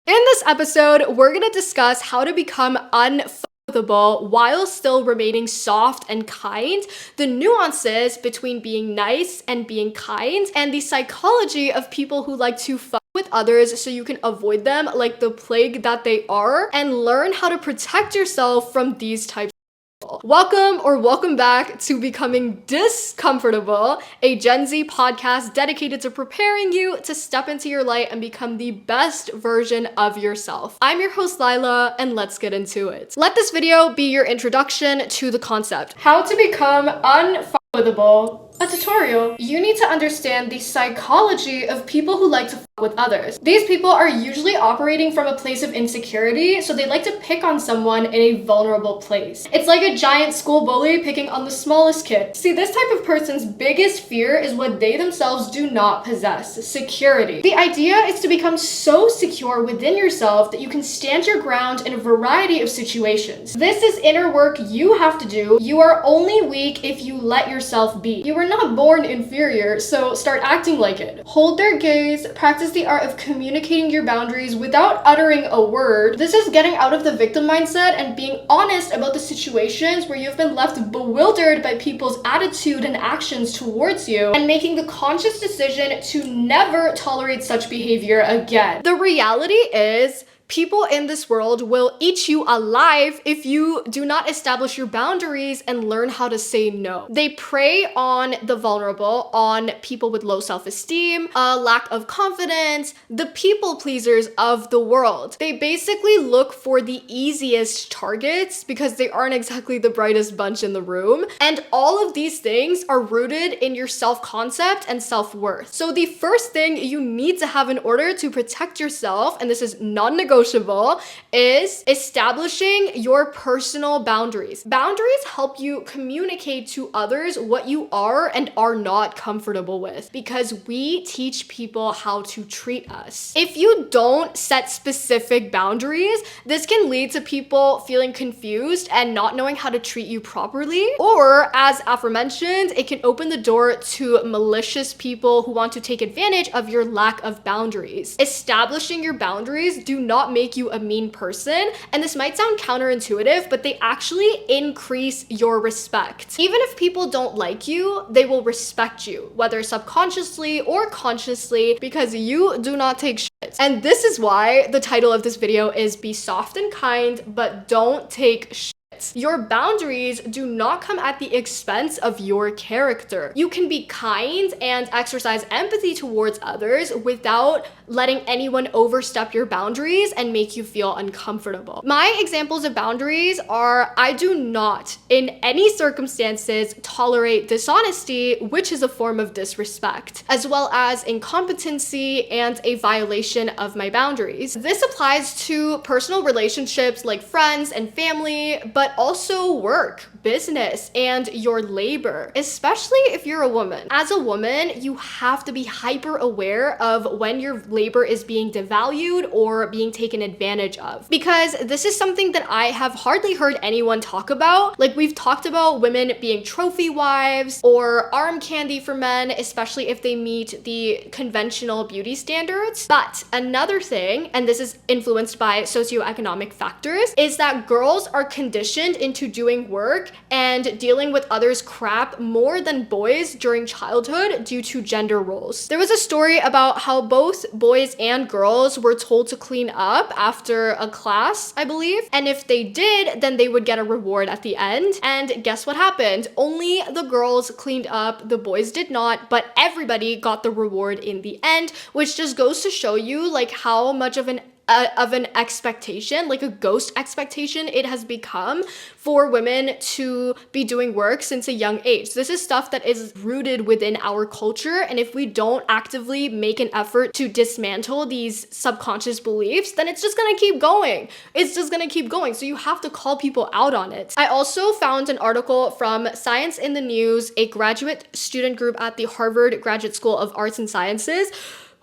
In this episode, we're gonna discuss how to become unfuckable while still remaining soft and kind, the nuances between being nice and being kind, and the psychology of people who like to fuck with others so you can avoid them like the plague that they are, and learn how to protect yourself from these types. Welcome back to Becoming DISScomfortable, a Gen Z podcast dedicated to preparing you to step into your light and become the best version of yourself. I'm your host Lila, and let's get into it. Let this video be your introduction to the concept. How to become unfuckable. A tutorial. You need to understand the psychology of people who like to fuck with others. These people are usually operating from a place of insecurity, so they like to pick on someone in a vulnerable place. It's like a giant school bully picking on the smallest kid. See, this type of person's biggest fear is what they themselves do not possess: security. The idea is to become so secure within yourself that you can stand your ground in a variety of situations. This is inner work you have to do. You are only weak if you let yourself be. You are not born inferior, so start acting like it. Hold their gaze, practice the art of communicating your boundaries without uttering a word. This is getting out of the victim mindset and being honest about the situations where you've been left bewildered by people's attitude and actions towards you, and making the conscious decision to never tolerate such behavior again. The reality is, people in this world will eat you alive if you do not establish your boundaries and learn how to say no. They prey on the vulnerable, on people with low self-esteem, a lack of confidence, the people pleasers of the world. They basically look for the easiest targets because they aren't exactly the brightest bunch in the room. And all of these things are rooted in your self-concept and self-worth. So the first thing you need to have in order to protect yourself, and this is non-negotiable, is establishing your personal boundaries. Boundaries help you communicate to others what you are and are not comfortable with, because we teach people how to treat us. If you don't set specific boundaries, this can lead to people feeling confused and not knowing how to treat you properly, or as aforementioned, it can open the door to malicious people who want to take advantage of your lack of boundaries. Establishing your boundaries do not make you a mean person, and this might sound counterintuitive, but they actually increase your respect. Even if people don't like you, they will respect you, whether subconsciously or consciously, because you do not take shit. And this is why the title of this video is Be Soft and Kind, but Don't Take Shit. Your boundaries do not come at the expense of your character. You can be kind and exercise empathy towards others without letting anyone overstep your boundaries and make you feel uncomfortable. My examples of boundaries are: I do not, in any circumstances, tolerate dishonesty, which is a form of disrespect, as well as incompetency and a violation of my boundaries. This applies to personal relationships like friends and family, but also work, business, and your labor, especially if you're a woman. As a woman, you have to be hyper aware of when your labor is being devalued or being taken advantage of, because this is something that I have hardly heard anyone talk about. Like, we've talked about women being trophy wives or arm candy for men, especially if they meet the conventional beauty standards. But another thing, and this is influenced by socioeconomic factors, is that girls are conditioned into doing work and dealing with others' crap more than boys during childhood due to gender roles. There was a story about how both boys and girls were told to clean up after a class, I believe, and if they did, then they would get a reward at the end. And guess what happened? Only the girls cleaned up, the boys did not, but everybody got the reward in the end, which just goes to show you like how much of an expectation, like a ghost expectation, it has become for women to be doing work since a young age. This is stuff that is rooted within our culture, and if we don't actively make an effort to dismantle these subconscious beliefs, then it's just gonna keep going. It's just gonna keep going. So you have to call people out on it. I also found an article from Science in the News, a graduate student group at the Harvard Graduate School of Arts and Sciences,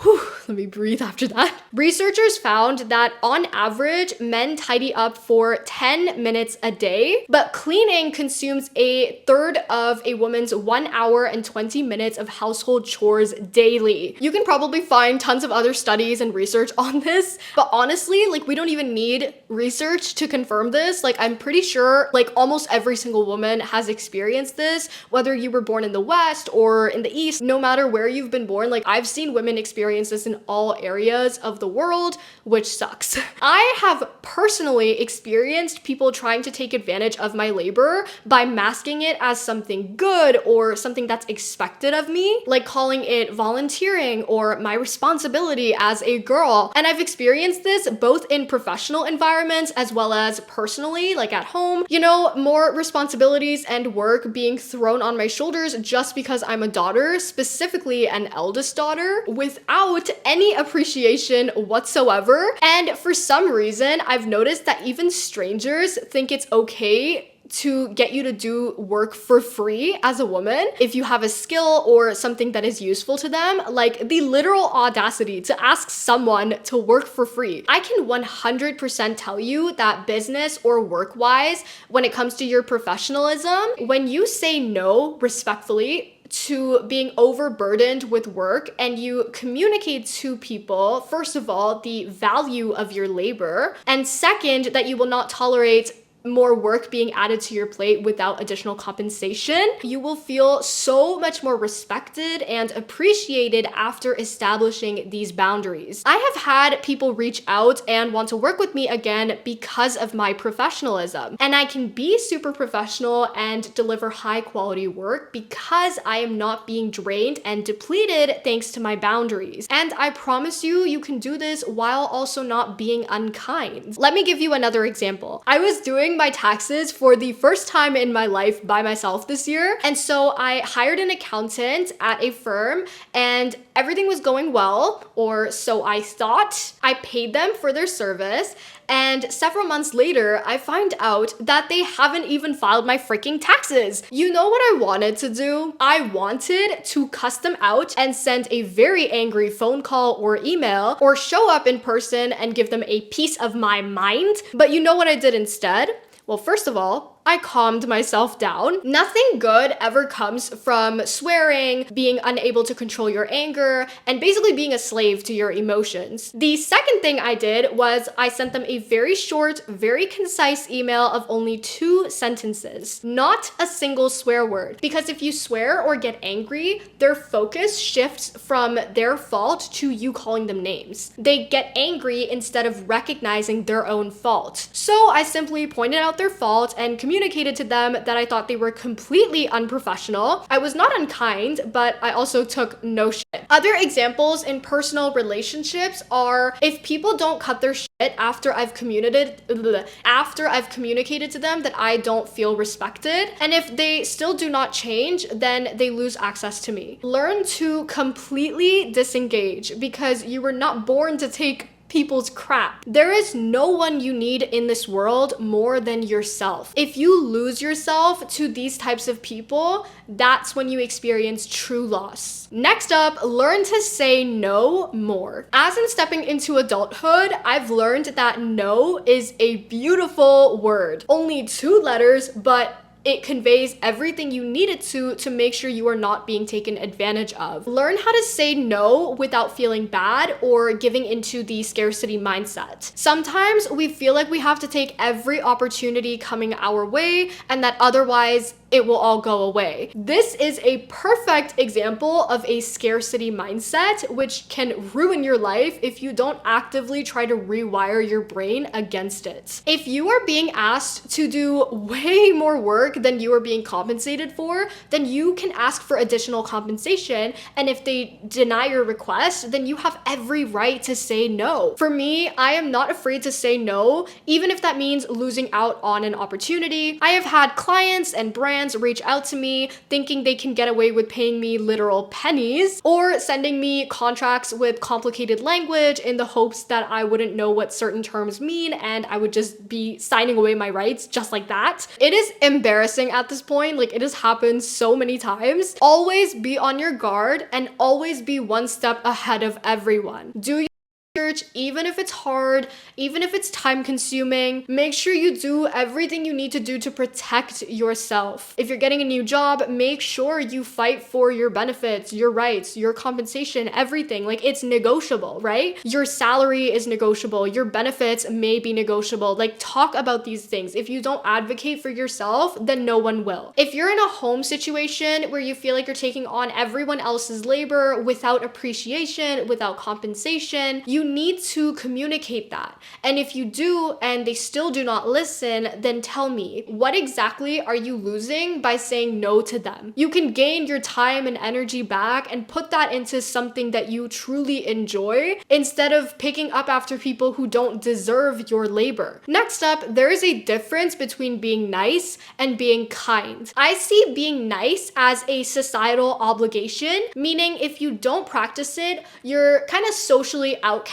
Whew, let me breathe after that. Researchers found that on average, men tidy up for 10 minutes a day, but cleaning consumes a third of a woman's 1 hour and 20 minutes of household chores daily. You can probably find tons of other studies and research on this, but honestly, like, we don't even need research to confirm this. Like, I'm pretty sure like almost every single woman has experienced this, whether you were born in the West or in the East, no matter where you've been born. Like, I've seen women experience this in all areas of the world, which sucks. I have personally experienced people trying to take advantage of my labor by masking it as something good or something that's expected of me, like calling it volunteering or my responsibility as a girl. And I've experienced this both in professional environments as well as personally, like at home. You know, more responsibilities and work being thrown on my shoulders just because I'm a daughter, specifically an eldest daughter, without any appreciation whatsoever. And for some reason, I've noticed that even strangers think it's okay to get you to do work for free as a woman if you have a skill or something that is useful to them. Like, the literal audacity to ask someone to work for free. I can 100% tell you that business or work-wise, when it comes to your professionalism, when you say no respectfully to being overburdened with work and you communicate to people, first of all, the value of your labor, and second, that you will not tolerate more work being added to your plate without additional compensation, you will feel so much more respected and appreciated after establishing these boundaries. I have had people reach out and want to work with me again because of my professionalism. And I can be super professional and deliver high quality work because I am not being drained and depleted thanks to my boundaries. And I promise you, you can do this while also not being unkind. Let me give you another example. I was doing my taxes for the first time in my life by myself this year. And so I hired an accountant at a firm and everything was going well, or so I thought. I paid them for their service. And several months later, I find out that they haven't even filed my freaking taxes. You know what I wanted to do? I wanted to cuss them out and send a very angry phone call or email, or show up in person and give them a piece of my mind. But you know what I did instead? Well, first of all, I calmed myself down. Nothing good ever comes from swearing, being unable to control your anger, and basically being a slave to your emotions. The second thing I did was I sent them a very short, very concise email of only 2 sentences, not a single swear word. Because if you swear or get angry, their focus shifts from their fault to you calling them names. They get angry instead of recognizing their own fault. So I simply pointed out their fault and communicated to them that I thought they were completely unprofessional. I was not unkind, but I also took no shit. Other examples in personal relationships are if people don't cut their shit after I've communicated to them that I don't feel respected, and if they still do not change, then they lose access to me. Learn to completely disengage because you were not born to take people's crap. There is no one you need in this world more than yourself. If you lose yourself to these types of people, that's when you experience true loss. Next up, learn to say no more. As in stepping into adulthood, I've learned that no is a beautiful word. Only 2 letters, but it conveys everything you need it to make sure you are not being taken advantage of. Learn how to say no without feeling bad or giving into the scarcity mindset. Sometimes we feel like we have to take every opportunity coming our way and that otherwise it will all go away. This is a perfect example of a scarcity mindset, which can ruin your life if you don't actively try to rewire your brain against it. If you are being asked to do way more work than you are being compensated for, then you can ask for additional compensation. And if they deny your request, then you have every right to say no. For me, I am not afraid to say no, even if that means losing out on an opportunity. I have had clients and brands brands reach out to me thinking they can get away with paying me literal pennies, or sending me contracts with complicated language in the hopes that I wouldn't know what certain terms mean and I would just be signing away my rights just like that. It is embarrassing at this point. Like, it has happened so many times. Always be on your guard and always be one step ahead of everyone. Do your research, even if it's hard, even if it's time consuming. Make sure you do everything you need to do to protect yourself. If you're getting a new job, make sure you fight for your benefits, your rights, your compensation, everything. Like, it's negotiable, right? Your salary is negotiable. Your benefits may be negotiable. Like, talk about these things. If you don't advocate for yourself, then no one will. If you're in a home situation where you feel like you're taking on everyone else's labor without appreciation, without compensation, you need to communicate that. And if you do and they still do not listen, then tell me, what exactly are you losing by saying no to them? You can gain your time and energy back and put that into something that you truly enjoy instead of picking up after people who don't deserve your labor. Next up, there is a difference between being nice and being kind. I see being nice as a societal obligation, meaning if you don't practice it, you're kind of socially outcasted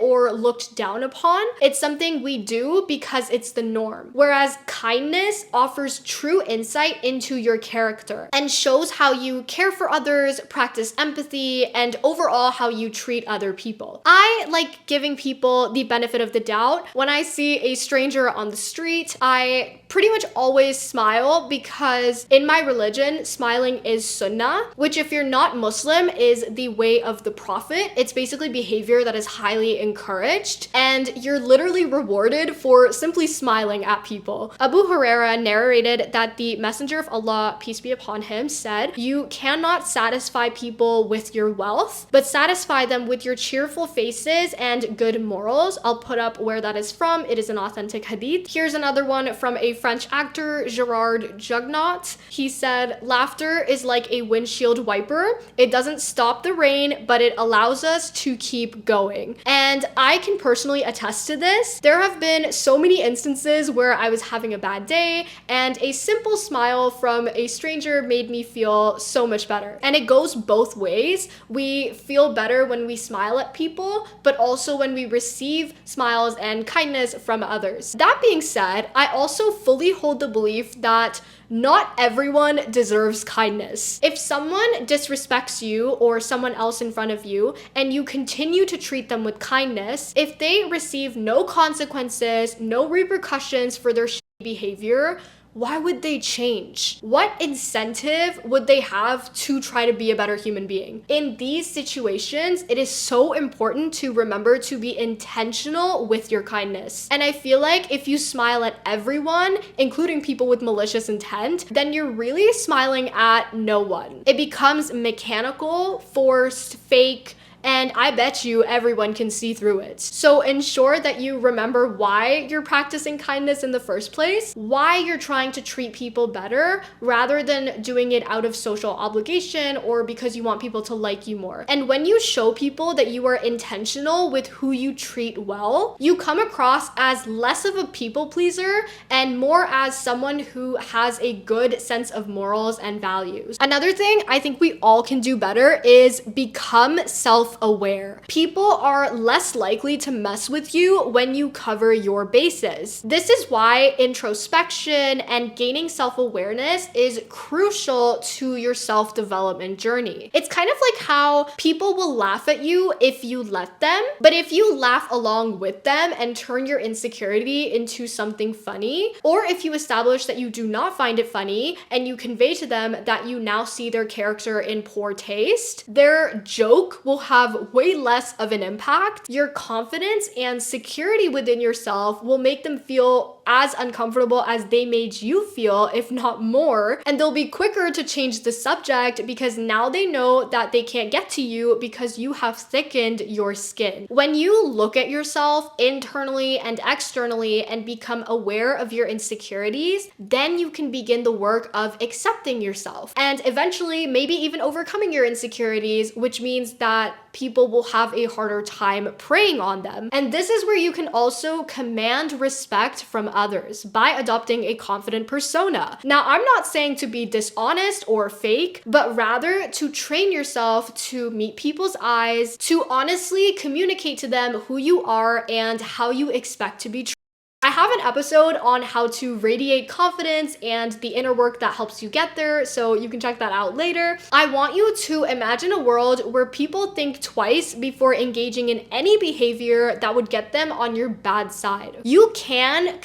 or looked down upon. It's something we do because it's the norm. Whereas kindness offers true insight into your character and shows how you care for others, practice empathy, and overall how you treat other people. I like giving people the benefit of the doubt. When I see a stranger on the street, I pretty much always smile because in my religion, smiling is sunnah, which if you're not Muslim is the way of the Prophet. It's basically behavior that is highly encouraged and you're literally rewarded for simply smiling at people. Abu Huraira narrated that the Messenger of Allah, peace be upon him, said, "You cannot satisfy people with your wealth, but satisfy them with your cheerful faces and good morals." I'll put up where that is from. It is an authentic hadith. Here's another one from a French actor, Gerard Jugnot. He said, "Laughter is like a windshield wiper. It doesn't stop the rain, but it allows us to keep going." And I can personally attest to this. There have been so many instances where I was having a bad day and a simple smile from a stranger made me feel so much better. And it goes both ways. We feel better when we smile at people, but also when we receive smiles and kindness from others. That being said, I also fully hold the belief that not everyone deserves kindness. If someone disrespects you or someone else in front of you and you continue to treat them with kindness, if they receive no consequences, no repercussions for their shitty behavior, why would they change? What incentive would they have to try to be a better human being? In these situations, it is so important to remember to be intentional with your kindness. And I feel like if you smile at everyone, including people with malicious intent, then you're really smiling at no one. It becomes mechanical, forced, fake, and I bet you everyone can see through it. So ensure that you remember why you're practicing kindness in the first place, why you're trying to treat people better, rather than doing it out of social obligation or because you want people to like you more. And when you show people that you are intentional with who you treat well, you come across as less of a people pleaser and more as someone who has a good sense of morals and values. Another thing I think we all can do better is become self-aware. People are less likely to mess with you when you cover your bases. This is why introspection and gaining self-awareness is crucial to your self-development journey. It's kind of like how people will laugh at you if you let them, but if you laugh along with them and turn your insecurity into something funny, or if you establish that you do not find it funny and you convey to them that you now see their character in poor taste, their joke will have way less of an impact. Your confidence and security within yourself will make them feel as uncomfortable as they made you feel, if not more, and they'll be quicker to change the subject because now they know that they can't get to you because you have thickened your skin. When you look at yourself internally and externally and become aware of your insecurities, then you can begin the work of accepting yourself and eventually maybe even overcoming your insecurities, which means that people will have a harder time preying on them. And this is where you can also command respect from others by adopting a confident persona. Now, I'm not saying to be dishonest or fake, but rather to train yourself to meet people's eyes, to honestly communicate to them who you are and how you expect to be treated. I have an episode on how to radiate confidence and the inner work that helps you get there, so you can check that out later. I want you to imagine a world where people think twice before engaging in any behavior that would get them on your bad side. You can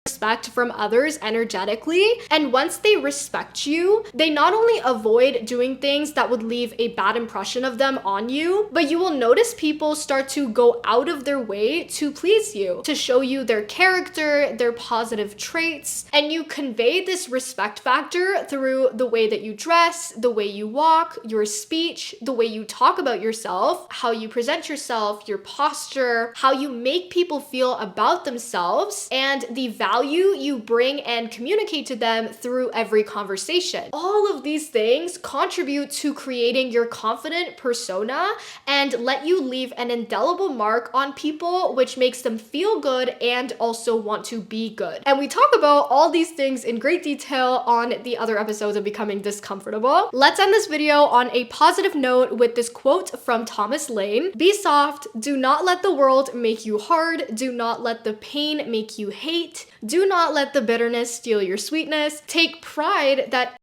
respect from others energetically, and once they respect you, they not only avoid doing things that would leave a bad impression of them on you, but you will notice people start to go out of their way to please you, to show you their character, their positive traits, and you convey this respect factor through the way that you dress, the way you walk, your speech, the way you talk about yourself, how you present yourself, your posture, how you make people feel about themselves, and the value you bring and communicate to them through every conversation. All of these things contribute to creating your confident persona and let you leave an indelible mark on people, which makes them feel good and also want to be good. And we talk about all these things in great detail on the other episodes of Becoming Discomfortable. Let's end this video on a positive note with this quote from Thomas Lane. Be soft, do not let the world make you hard, do not let the pain make you hate, do not let the bitterness steal your sweetness. Take pride that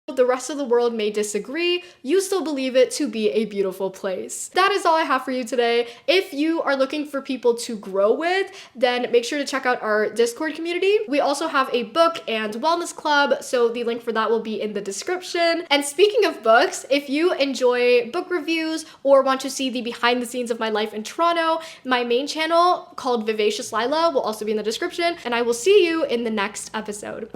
the rest of the world may disagree, you still believe it to be a beautiful place. That is all I have for you today. If you are looking for people to grow with, then make sure to check out our Discord community. We also have a book and wellness club, so the link for that will be in the description. And speaking of books, if you enjoy book reviews or want to see the behind the scenes of my life in Toronto, my main channel called VIVACIOUSLYLA will also be in the description, and I will see you in the next episode.